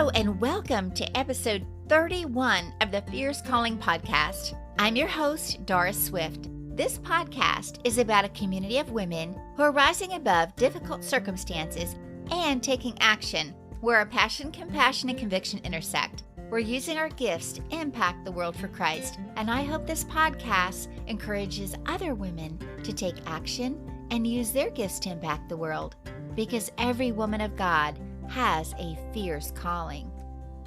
Hello, and welcome to episode 31 of the Fierce Calling podcast. I'm your host, Doris Swift. This podcast is about a community of women who are rising above difficult circumstances and taking action where our passion, compassion, and conviction intersect. We're using our gifts to impact the world for Christ, and I hope this podcast encourages other women to take action and use their gifts to impact the world, because every woman of God has a fierce calling.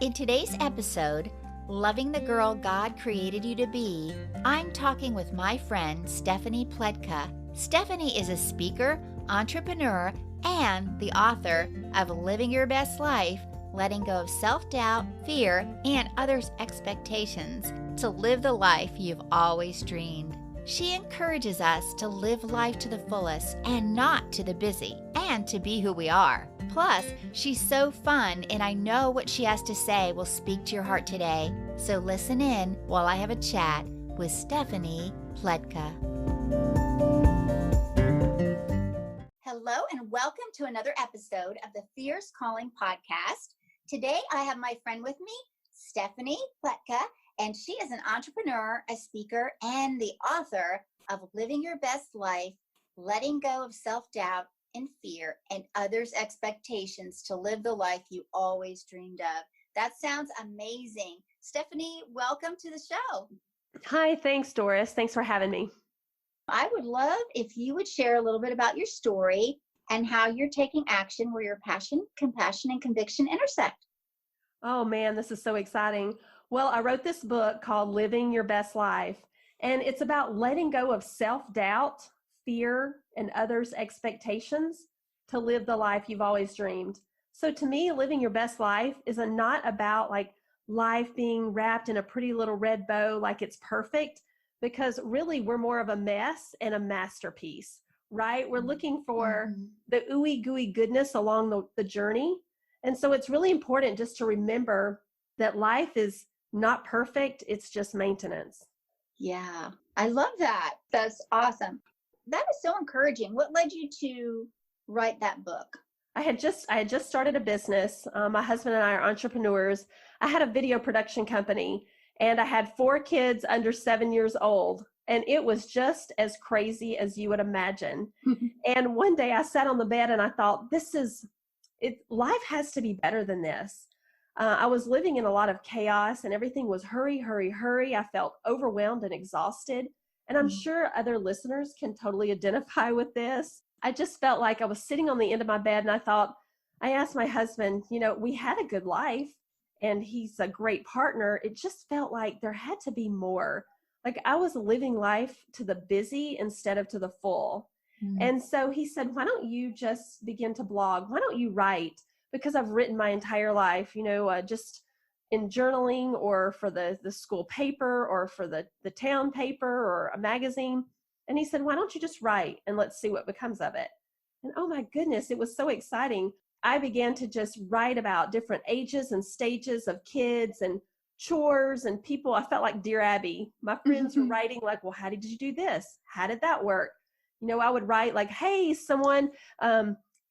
In today's episode, Loving the Girl God Created You to Be, I'm talking with my friend Stephanie Pletka. Stephanie is a speaker, entrepreneur, and the author of Living Your Best Life, Letting Go of Self-Doubt, Fear, and Others' Expectations to Live the Life You've Always Dreamed. She encourages us to live life to the fullest and not to the busy, and to be who we are. Plus, she's so fun, and I know what she has to say will speak to your heart today. So listen in while I have a chat with Stephanie Pletka. Hello, and welcome to another episode of the Fierce Calling podcast. Today, I have my friend with me, Stephanie Pletka, and she is an entrepreneur, a speaker, and the author of Living Your Best Life, Letting Go of Self-Doubt and Fear and Others' Expectations to Live the Life You Always Dreamed of. That sounds amazing. Stephanie, welcome to the show. Hi, thanks, Doris. Thanks for having me. I would love if you would share a little bit about your story and how you're taking action where your passion, compassion, and conviction intersect. Oh man, this is so exciting. Well, I wrote this book called Living Your Best Life, and it's about letting go of self-doubt, fear, and others' expectations to live the life you've always dreamed. So to me, living your best life is not about like life being wrapped in a pretty little red bow like it's perfect, because really we're more of a mess and a masterpiece, right? We're looking for the ooey gooey goodness along the journey. And so it's really important just to remember that life is not perfect. It's just maintenance. Yeah, I love that. That's awesome. That is so encouraging. What led you to write that book? I had just started a business. My husband and I are entrepreneurs. I had a video production company, and I had 4 kids under 7 years old. And it was just as crazy as you would imagine. And one day I sat on the bed and I thought, life has to be better than this. I was living in a lot of chaos and everything was hurry, hurry, hurry. I felt overwhelmed and exhausted. And I'm sure other listeners can totally identify with this. I just felt like I was sitting on the end of my bed, and I asked my husband, we had a good life and he's a great partner. It just felt like there had to be more. Like I was living life to the busy instead of to the full. And so he said, why don't you just begin to blog? Why don't you write? Because I've written my entire life, just in journaling or for the school paper or for the town paper or a magazine. And he said, why don't you just write and let's see what becomes of it? And oh my goodness, it was so exciting. I began to just write about different ages and stages of kids and chores and people. I felt like Dear Abby. My friends were writing like, well, how did you do this? How did that work? I would write like, hey, someone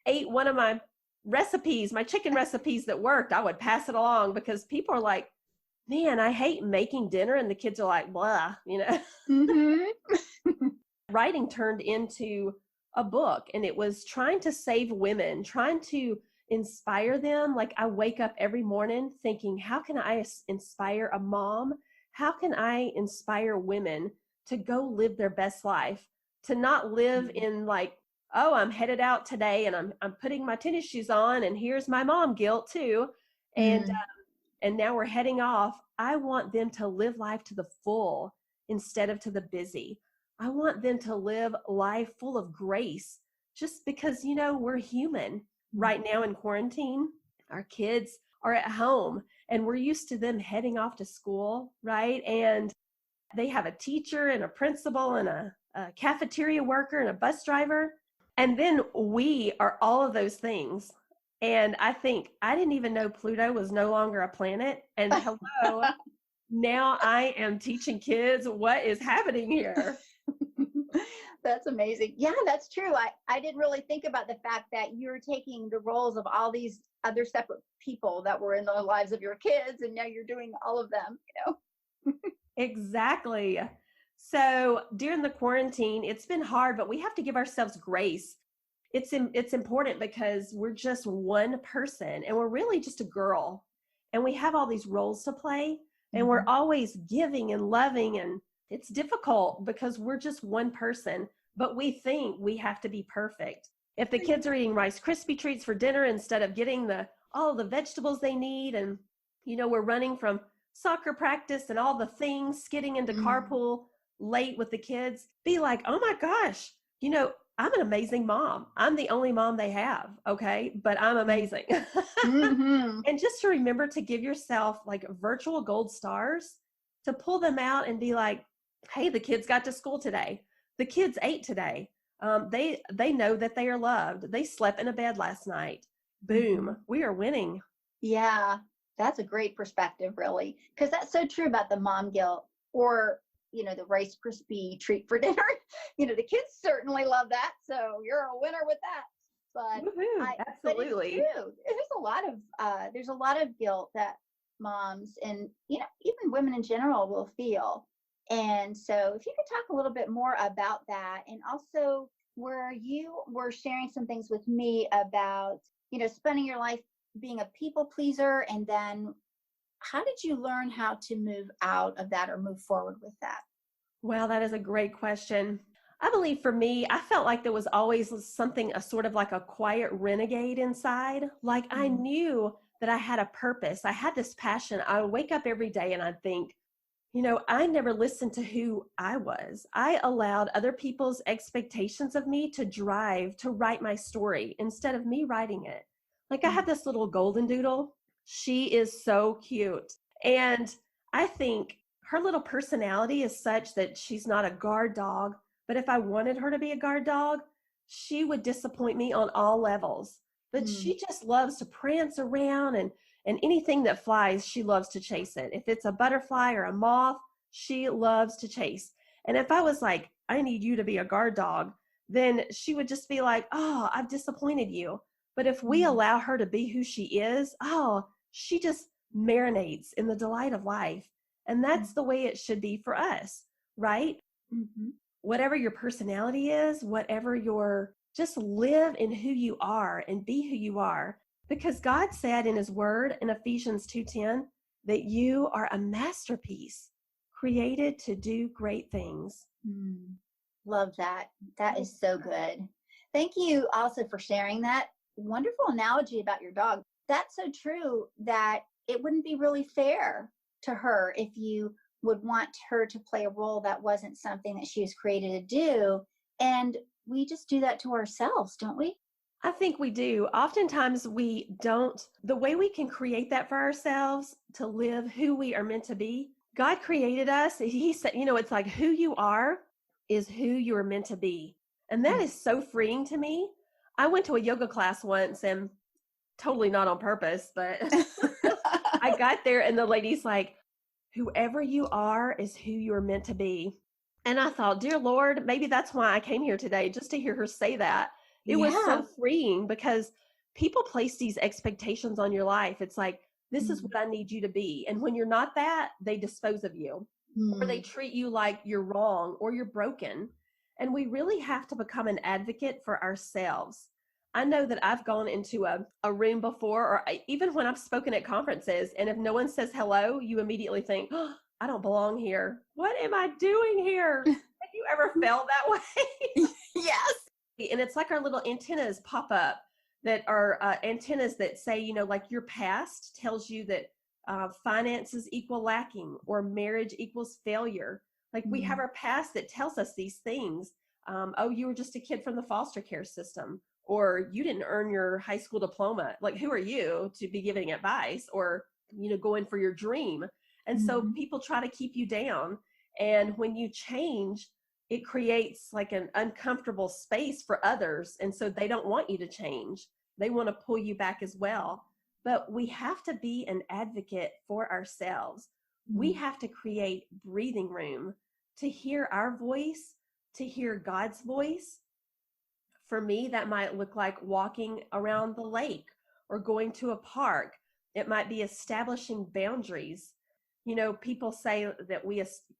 ate one of my recipes, my chicken recipes that worked. I would pass it along because people are like, man, I hate making dinner. And the kids are like, blah, Writing turned into a book, and it was trying to save women, trying to inspire them. Like I wake up every morning thinking, how can I inspire a mom? How can I inspire women to go live their best life, to not live in like, oh, I'm headed out today and I'm putting my tennis shoes on and here's my mom guilt too. And now we're heading off. I want them to live life to the full instead of to the busy. I want them to live life full of grace just because, we're human. Right now in quarantine, our kids are at home and we're used to them heading off to school, right? And they have a teacher and a principal and a cafeteria worker and a bus driver. And then we are all of those things. And I think I didn't even know Pluto was no longer a planet. And hello, now I am teaching kids what is happening here. That's amazing. Yeah, that's true. I didn't really think about the fact that you're taking the roles of all these other separate people that were in the lives of your kids, and now you're doing all of them, Exactly. So during the quarantine, it's been hard, but we have to give ourselves grace. It's important because we're just one person and we're really just a girl, and we have all these roles to play, and we're always giving and loving, and it's difficult because we're just one person, but we think we have to be perfect. If the kids are eating Rice Krispie treats for dinner instead of getting all the vegetables they need, and we're running from soccer practice and all the things, getting into carpool late with the kids, be like, oh my gosh, I'm an amazing mom. I'm the only mom they have. Okay. But I'm amazing. And just to remember to give yourself like virtual gold stars, to pull them out and be like, hey, the kids got to school today. The kids ate today. They know that they are loved. They slept in a bed last night. Boom. We are winning. Yeah, that's a great perspective, really, because that's so true about the mom guilt, or the Rice Krispie treat for dinner. The kids certainly love that, so you're a winner with that. But absolutely, but it's true. There's a lot of guilt that moms and even women in general will feel. And so, if you could talk a little bit more about that, and also where you were sharing some things with me about spending your life being a people pleaser, and then how did you learn how to move out of that or move forward with that? Well, that is a great question. I believe for me, I felt like there was always something, a sort of like a quiet renegade inside. Like I knew that I had a purpose. I had this passion. I would wake up every day and I'd think, I never listened to who I was. I allowed other people's expectations of me to write my story instead of me writing it. Like I have this little golden doodle. She is so cute. And I think her little personality is such that she's not a guard dog. But if I wanted her to be a guard dog, she would disappoint me on all levels. But she just loves to prance around, and anything that flies, she loves to chase it. If it's a butterfly or a moth, she loves to chase. And if I was like, I need you to be a guard dog, then she would just be like, oh, I've disappointed you. But if we allow her to be who she is, she just marinates in the delight of life. And that's the way it should be for us, right? Whatever your personality is, just live in who you are and be who you are. Because God said in his word in Ephesians 2:10 that you are a masterpiece created to do great things. Love that. That is so good. Thank you also for sharing that wonderful analogy about your dog. That's so true, that it wouldn't be really fair to her if you would want her to play a role that wasn't something that she was created to do. And we just do that to ourselves, don't we? I think we do. Oftentimes we don't. The way we can create that for ourselves to live who we are meant to be, God created us. He said, it's like who you are is who you are meant to be. And that is so freeing to me. I went to a yoga class once, and totally not on purpose, but I got there and the lady's like, whoever you are is who you're meant to be. And I thought, dear Lord, maybe that's why I came here today, just to hear her say that. It was so freeing, because people place these expectations on your life. It's like, this is what I need you to be. And when you're not that, they dispose of you, or they treat you like you're wrong or you're broken. And we really have to become an advocate for ourselves. I know that I've gone into a room before, or even when I've spoken at conferences, and if no one says hello, you immediately think, oh, I don't belong here. What am I doing here? Have you ever felt that way? Yes. And it's like our little antennas pop up, that are antennas that say, like your past tells you that finances equal lacking, or marriage equals failure. Like we have our past that tells us these things. Oh, you were just a kid from the foster care system, or you didn't earn your high school diploma. Like, who are you to be giving advice, or, going for your dream? And so people try to keep you down. And when you change, it creates like an uncomfortable space for others. And so they don't want you to change. They want to pull you back as well. But we have to be an advocate for ourselves. We have to create breathing room to hear our voice, to hear God's voice, for me, that might look like walking around the lake or going to a park. It might be establishing boundaries. You know, people say that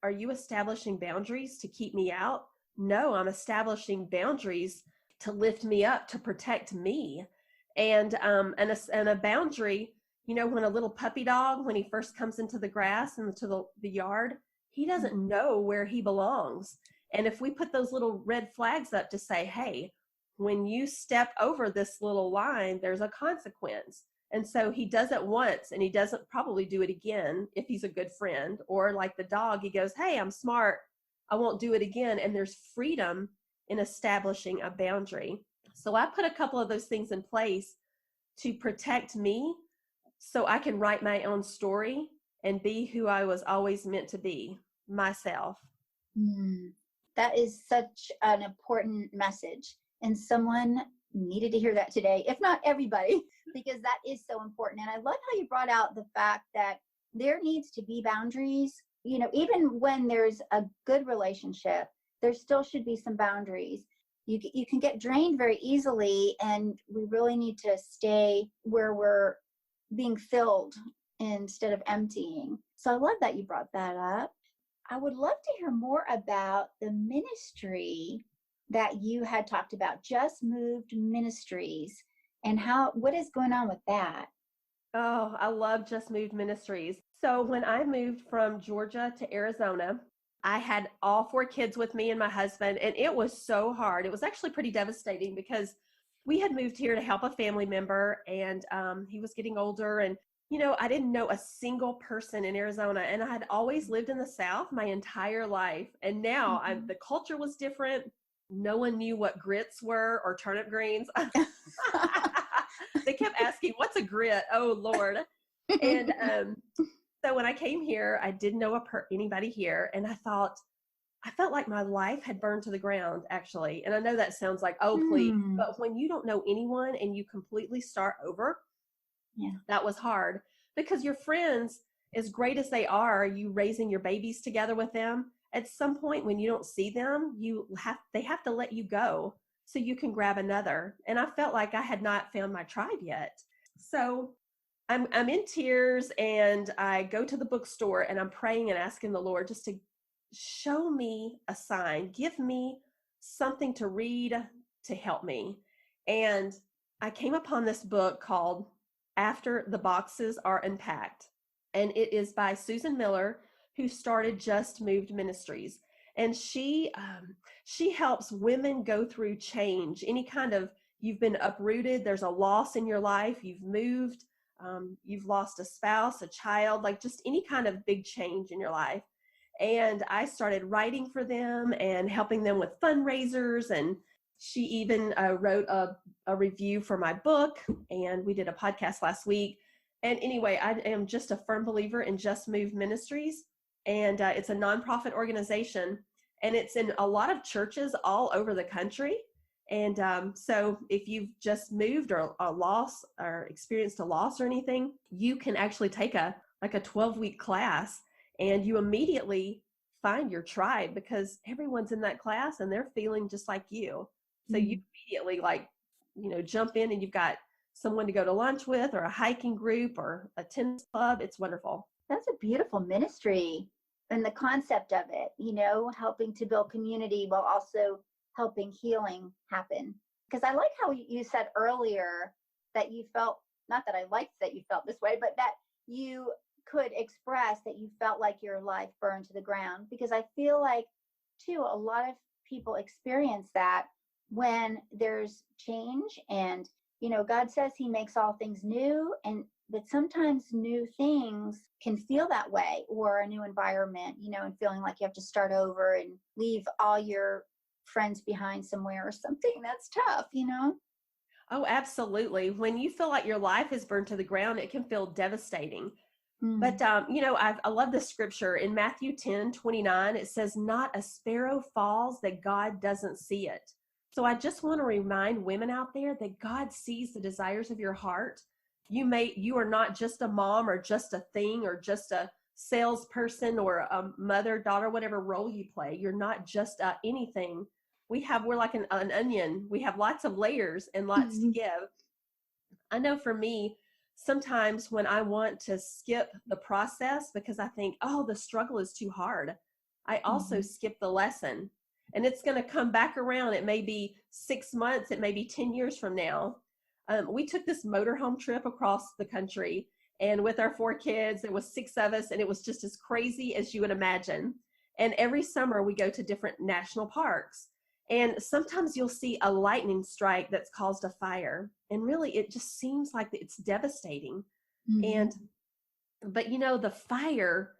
are you establishing boundaries to keep me out? No, I'm establishing boundaries to lift me up, to protect me. And a boundary, you know, when a little puppy dog, when he first comes into the grass and to the yard, he doesn't know where he belongs. And if we put those little red flags up to say, hey, when you step over this little line, there's a consequence. And so he does it once and he doesn't probably do it again if he's a good friend. Or like the dog, he goes, hey, I'm smart, I won't do it again. And there's freedom in establishing a boundary. So I put a couple of those things in place to protect me so I can write my own story and be who I was always meant to be, myself. That is such an important message. And someone needed to hear that today, if not everybody, because that is so important. And I love how you brought out the fact that there needs to be boundaries. You know, even when there's a good relationship, there still should be some boundaries. You can get drained very easily, and we really need to stay where we're being filled instead of emptying. So I love that you brought that up. I would love to hear more about the ministry that you had talked about, Just Moved Ministries, and what is going on with that? Oh, I love Just Moved Ministries. So when I moved from Georgia to Arizona, I had all 4 kids with me and my husband, and it was so hard. It was actually pretty devastating because we had moved here to help a family member, and he was getting older, and you know, I didn't know a single person in Arizona, and I had always lived in the South my entire life. And now the culture was different. No one knew what grits were or turnip greens. They kept asking, what's a grit? Oh, Lord. And so when I came here, I didn't know anybody here. And I felt like my life had burned to the ground, actually. And I know that sounds like, oh, please. But when you don't know anyone and you completely start over, that was hard. Because your friends, as great as they are, you raising your babies together with them, at some point when you don't see them, they have to let you go so you can grab another. And I felt like I had not found my tribe yet. So I'm in tears, and I go to the bookstore and I'm praying and asking the Lord just to show me a sign, give me something to read to help me. And I came upon this book called After the Boxes Are Unpacked. And it is by Susan Miller, who started Just Moved Ministries. And she helps women go through change. Any kind of, you've been uprooted, there's a loss in your life, you've moved, you've lost a spouse, a child, like just any kind of big change in your life. And I started writing for them and helping them with fundraisers. And she even wrote a review for my book, and we did a podcast last week. And anyway, I am just a firm believer in Just Moved Ministries. And it's a nonprofit organization, and it's in a lot of churches all over the country. And so if you've just moved or a loss or experienced a loss or anything, you can actually take a 12-week class, and you immediately find your tribe because everyone's in that class and they're feeling just like you. So you immediately jump in, and you've got someone to go to lunch with, or a hiking group, or a tennis club. It's wonderful. That's a beautiful ministry. And the concept of it, helping to build community while also helping healing happen. Because I like how you said earlier that you felt, not that I liked that you felt this way, but that you could express that you felt like your life burned to the ground. Because I feel like, too, a lot of people experience that when there's change, and, God says he makes all things new, but sometimes new things can feel that way, or a new environment, and feeling like you have to start over and leave all your friends behind somewhere or something. That's tough, Oh, absolutely. When you feel like your life is burned to the ground, it can feel devastating. But, I love the scripture in Matthew 10:29. It says, not a sparrow falls that God doesn't see it. So I just want to remind women out there that God sees the desires of your heart. You are not just a mom or just a thing or just salesperson or a mother, daughter, whatever role you play. You're not just anything. We're like an onion. We have lots of layers and lots to give. I know for me, sometimes when I want to skip the process because I think, oh, the struggle is too hard, I also skip the lesson. And it's going to come back around. It may be 6 months. It may be 10 years from now. We took this motorhome trip across the country, and with our 4 kids, there was 6 of us, and it was just as crazy as you would imagine. And every summer we go to different national parks. And sometimes you'll see a lightning strike that's caused a fire. And really, it just seems like it's devastating. But the fire,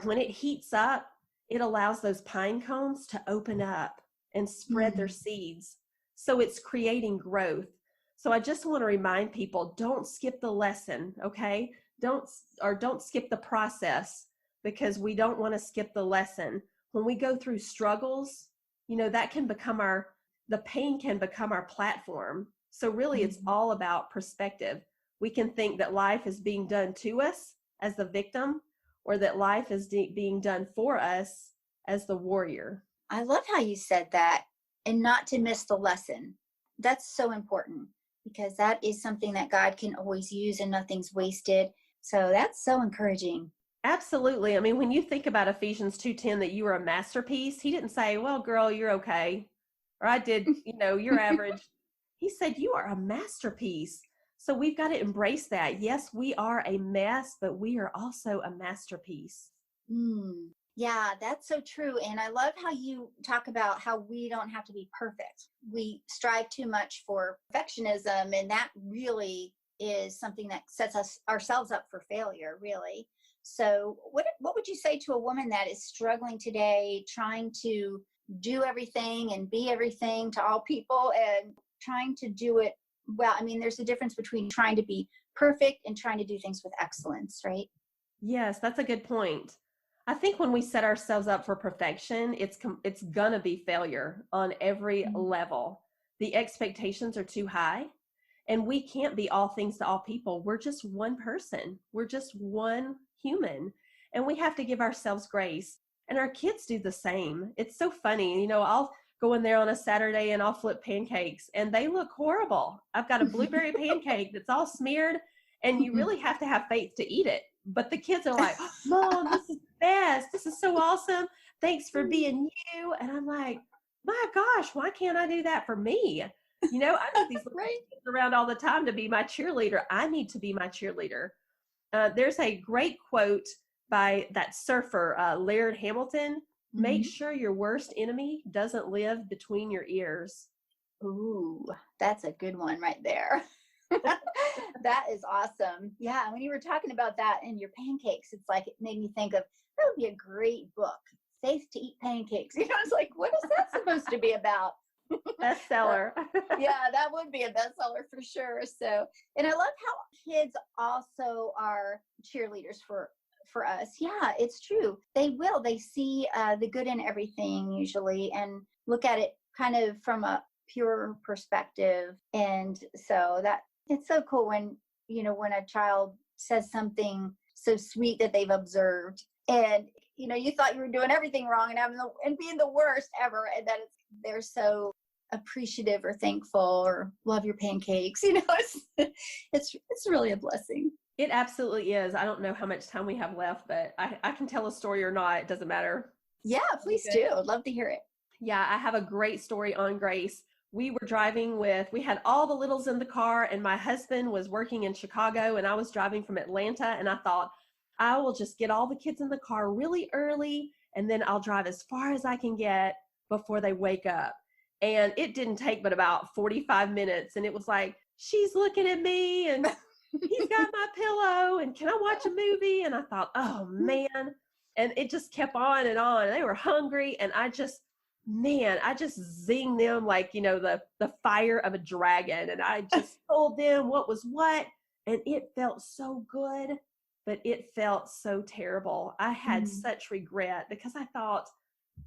when it heats up, it allows those pine cones to open up and spread their seeds. So it's creating growth. So I just want to remind people, don't skip the lesson, okay? Don't skip the process, because we don't want to skip the lesson. When we go through struggles, that can become the pain can become our platform. So really it's all about perspective. We can think that life is being done to us as the victim, or that life is being done for us as the warrior. I love how you said that, and not to miss the lesson. That's so important, because that is something that God can always use and nothing's wasted. So that's so encouraging. Absolutely. I mean, when you think about Ephesians 2:10, that you were a masterpiece, he didn't say, well, girl, you're okay. Or I did, you're average. He said, you are a masterpiece. So we've got to embrace that. Yes, we are a mess, but we are also a masterpiece. Yeah, that's so true. And I love how you talk about how we don't have to be perfect. We strive too much for perfectionism, and that really is something that sets ourselves up for failure, really. So what would you say to a woman that is struggling today, trying to do everything and be everything to all people, and trying to do it well? I mean, there's a difference between trying to be perfect and trying to do things with excellence, right? Yes, that's a good point. I think when we set ourselves up for perfection, it's gonna be failure on every level. The expectations are too high, and we can't be all things to all people. We're just one person. We're just one human, and we have to give ourselves grace. And our kids do the same. It's so funny. I'll go in there on a Saturday and I'll flip pancakes, and they look horrible. I've got a blueberry pancake that's all smeared, and you really have to have faith to eat it. But the kids are like, Mom, this is the best. This is so awesome. Thanks for being you. And I'm like, my gosh, why can't I do that for me? I need these little kids around all the time to be my cheerleader. I need to be my cheerleader. There's a great quote by that surfer, Laird Hamilton. Make sure your worst enemy doesn't live between your ears. Ooh, that's a good one right there. That is awesome. Yeah, when you were talking about that in your pancakes, it's like, it made me think of, that would be a great book, Faith to Eat Pancakes. It's like, what is that supposed to be about? Bestseller. Yeah, that would be a bestseller for sure. So, and I love how kids also are cheerleaders for us. Yeah, it's true. They see the good in everything usually, and look at it kind of from a pure perspective. And so that it's so cool when a child says something so sweet that they've observed, and you thought you were doing everything wrong and being the worst ever, and that they're so appreciative or thankful or love your pancakes. It's really a blessing. It absolutely is. I don't know how much time we have left, but I can tell a story or not. It doesn't matter. Yeah, please do. I'd love to hear it. Yeah, I have a great story on Grace. We were driving we had all the littles in the car, and my husband was working in Chicago, and I was driving from Atlanta, and I thought, I will just get all the kids in the car really early, and then I'll drive as far as I can get before they wake up. And it didn't take but about 45 minutes, and it was like, she's looking at me, and he's got my pillow, and can I watch a movie? And I thought, oh man. And it just kept on and on. They were hungry, and I just zinged them like, the fire of a dragon. And I just told them what was what, and it felt so good, but it felt so terrible. I had such regret, because I thought,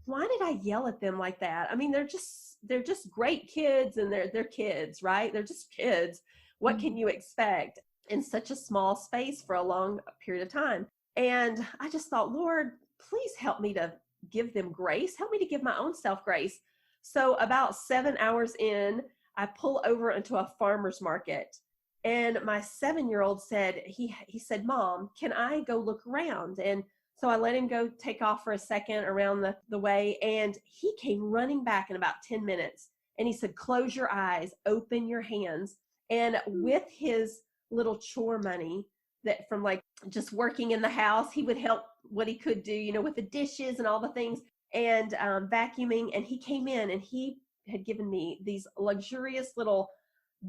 why did I yell at them like that? I mean, they're just great kids, and they're kids, right? They're just kids. What can you expect in such a small space for a long period of time? And I just thought, Lord, please help me to give them grace. Help me to give my own self grace. So about 7 hours in, I pull over into a farmer's market. And my 7-year-old said, he said, Mom, can I go look around? And so I let him go take off for a second around the way. And he came running back in about 10 minutes. And he said, close your eyes, open your hands. And with his little chore money that from like just working in the house, he would help what he could do, with the dishes and all the things and vacuuming. And he came in and he had given me these luxurious little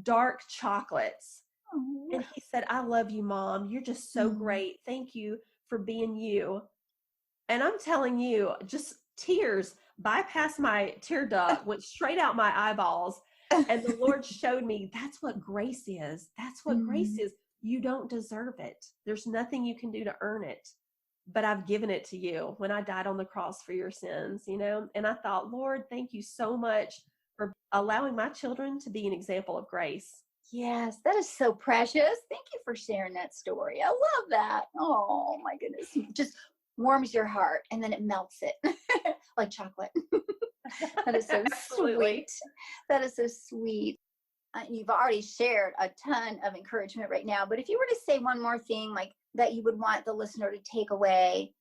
dark chocolates. Oh. And he said, I love you, Mom. You're just so great. Thank you for being you. And I'm telling you, just tears bypassed my tear duct, went straight out my eyeballs. And the Lord showed me that's what grace is. That's what grace is. You don't deserve it. There's nothing you can do to earn it. But I've given it to you when I died on the cross for your sins, And I thought, Lord, thank you so much for allowing my children to be an example of grace. Yes, that is so precious. Thank you for sharing that story. I love that. Oh my goodness. Just warms your heart and then it melts it like chocolate. That is so sweet. That is so sweet. You've already shared a ton of encouragement right now, but if you were to say one more thing like that you would want the listener to take away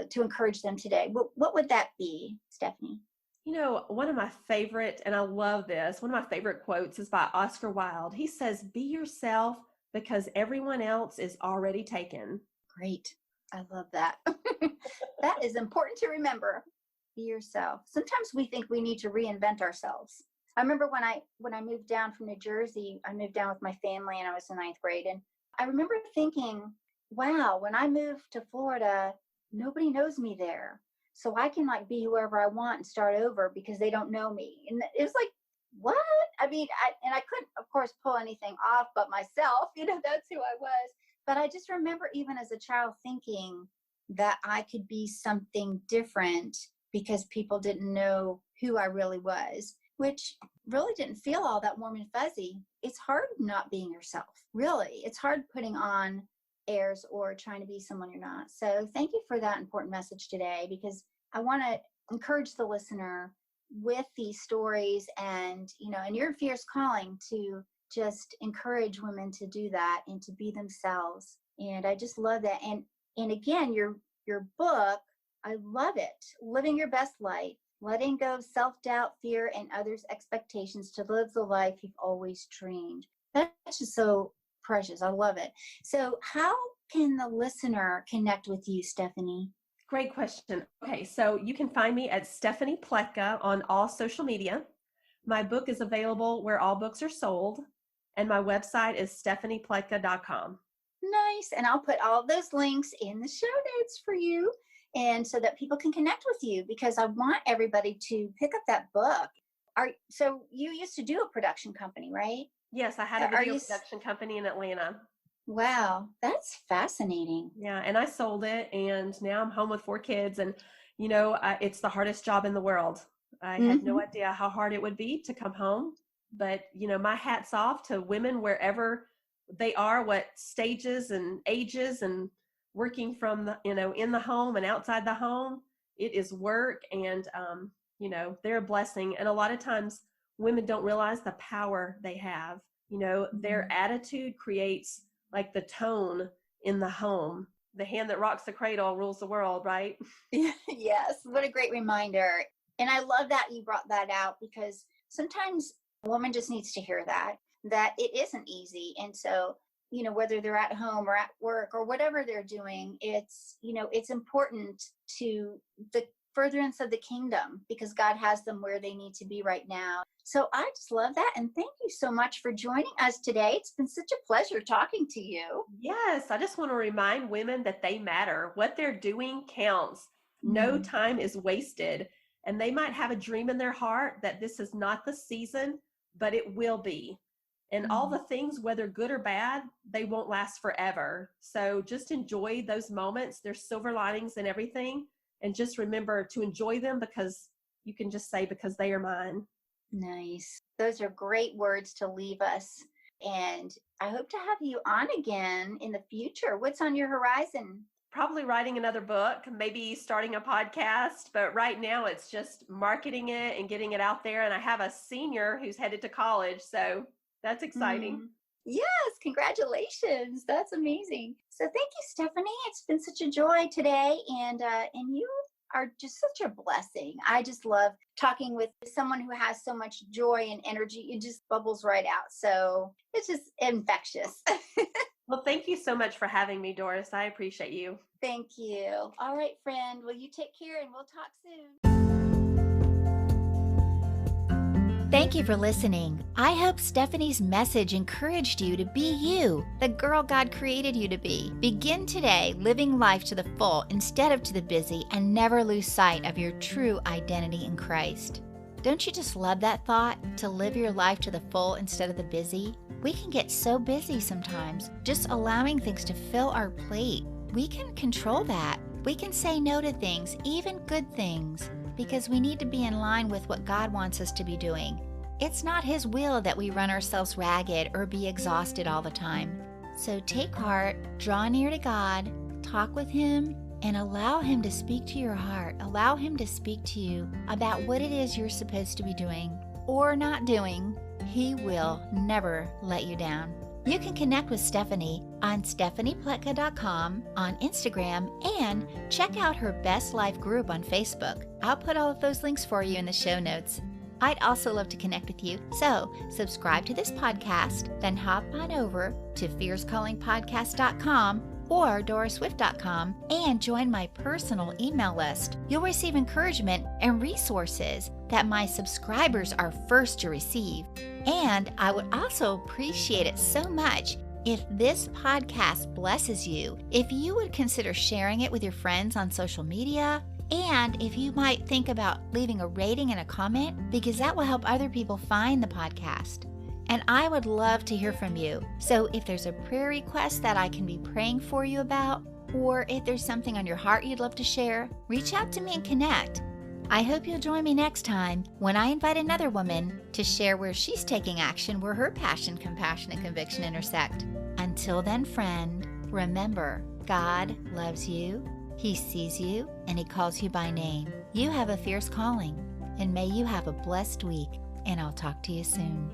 to encourage them today, what would that be, Stephanie? One of my favorite, and I love this, one of my favorite quotes is by Oscar Wilde. He says, be yourself because everyone else is already taken. Great. I love that. That is important to remember. Be yourself. Sometimes we think we need to reinvent ourselves. I remember when I moved down from New Jersey, I moved down with my family and I was in 9th grade. And I remember thinking, wow, when I moved to Florida, nobody knows me there. So I can like be whoever I want and start over because they don't know me. And it was like, what? I mean, I couldn't, of course, pull anything off but myself. That's who I was. But I just remember even as a child thinking that I could be something different because people didn't know who I really was, which really didn't feel all that warm and fuzzy. It's hard not being yourself, really. It's hard putting on airs or trying to be someone you're not. So thank you for that important message today, because I want to encourage the listener with these stories and, and your fierce calling to just encourage women to do that and to be themselves. And I just love that. And again, your book, I love it. Living Your Best Life, letting go of self-doubt, fear, and others' expectations to live the life you've always dreamed. That's just so precious. I love it. So how can the listener connect with you, Stephanie? Great question. Okay, so you can find me at Stephanie Pletka on all social media. My book is available where all books are sold, and my website is stephaniepletka.com. Nice. And I'll put all those links in the show notes for you, and so that people can connect with you, because I want everybody to pick up that book. So you used to do a production company, right? Yes, I had a video production company in Atlanta. Wow, that's fascinating. Yeah, and I sold it, and now I'm home with 4 kids, and it's the hardest job in the world. I had no idea how hard it would be to come home, but my hat's off to women wherever they are, what stages and ages, and working from the, in the home and outside the home. It is work, and they're a blessing. And a lot of times women don't realize the power they have. Their attitude creates like the tone in the home. The hand that rocks the cradle rules the world, right? Yes, what a great reminder. And I love that you brought that out, because sometimes a woman just needs to hear that it isn't easy. And so, whether they're at home or at work or whatever they're doing, it's important to the furtherance of the kingdom, because God has them where they need to be right now. So I just love that. And thank you so much for joining us today. It's been such a pleasure talking to you. Yes, I just want to remind women that they matter. What they're doing counts. No time is wasted. And they might have a dream in their heart that this is not the season, but it will be. And all the things, whether good or bad, they won't last forever. So just enjoy those moments. There's silver linings in everything. And just remember to enjoy them, because you can just say, because they are mine. Nice. Those are great words to leave us. And I hope to have you on again in the future. What's on your horizon? Probably writing another book, maybe starting a podcast, but right now it's just marketing it and getting it out there. And I have a senior who's headed to college, so that's exciting. Yes, congratulations. That's amazing. So thank you, Stephanie. It's been such a joy today, and you are just such a blessing. I just love talking with someone who has so much joy and energy. It just bubbles right out. So it's just infectious. Well, thank you so much for having me, Doris. I appreciate you. Thank you. All right, friend. Well, you take care and we'll talk soon. Thank you for listening. I hope Stephanie's message encouraged you to be you, the girl God created you to be. Begin today living life to the full instead of to the busy, and never lose sight of your true identity in Christ. Don't you just love that thought, to live your life to the full instead of the busy? We can get so busy sometimes, just allowing things to fill our plate. We can control that. We can say no to things, even good things, because we need to be in line with what God wants us to be doing. It's not His will that we run ourselves ragged or be exhausted all the time. So take heart, draw near to God, talk with Him, and allow Him to speak to your heart. Allow Him to speak to you about what it is you're supposed to be doing or not doing. He will never let you down. You can connect with Stephanie on stephaniepletka.com, on Instagram, and check out her Best Life group on Facebook. I'll put all of those links for you in the show notes. I'd also love to connect with you, so subscribe to this podcast, then hop on over to fiercecallingpodcast.com or doriswift.com and join my personal email list. You'll receive encouragement and resources that my subscribers are first to receive. And I would also appreciate it so much if this podcast blesses you, if you would consider sharing it with your friends on social media, and if you might think about leaving a rating and a comment, because that will help other people find the podcast. And I would love to hear from you. So if there's a prayer request that I can be praying for you about, or if there's something on your heart you'd love to share, reach out to me and connect. I hope you'll join me next time when I invite another woman to share where she's taking action, where her passion, compassion, and conviction intersect. Until then, friend, remember, God loves you, He sees you, and He calls you by name. You have a fierce calling, and may you have a blessed week, and I'll talk to you soon.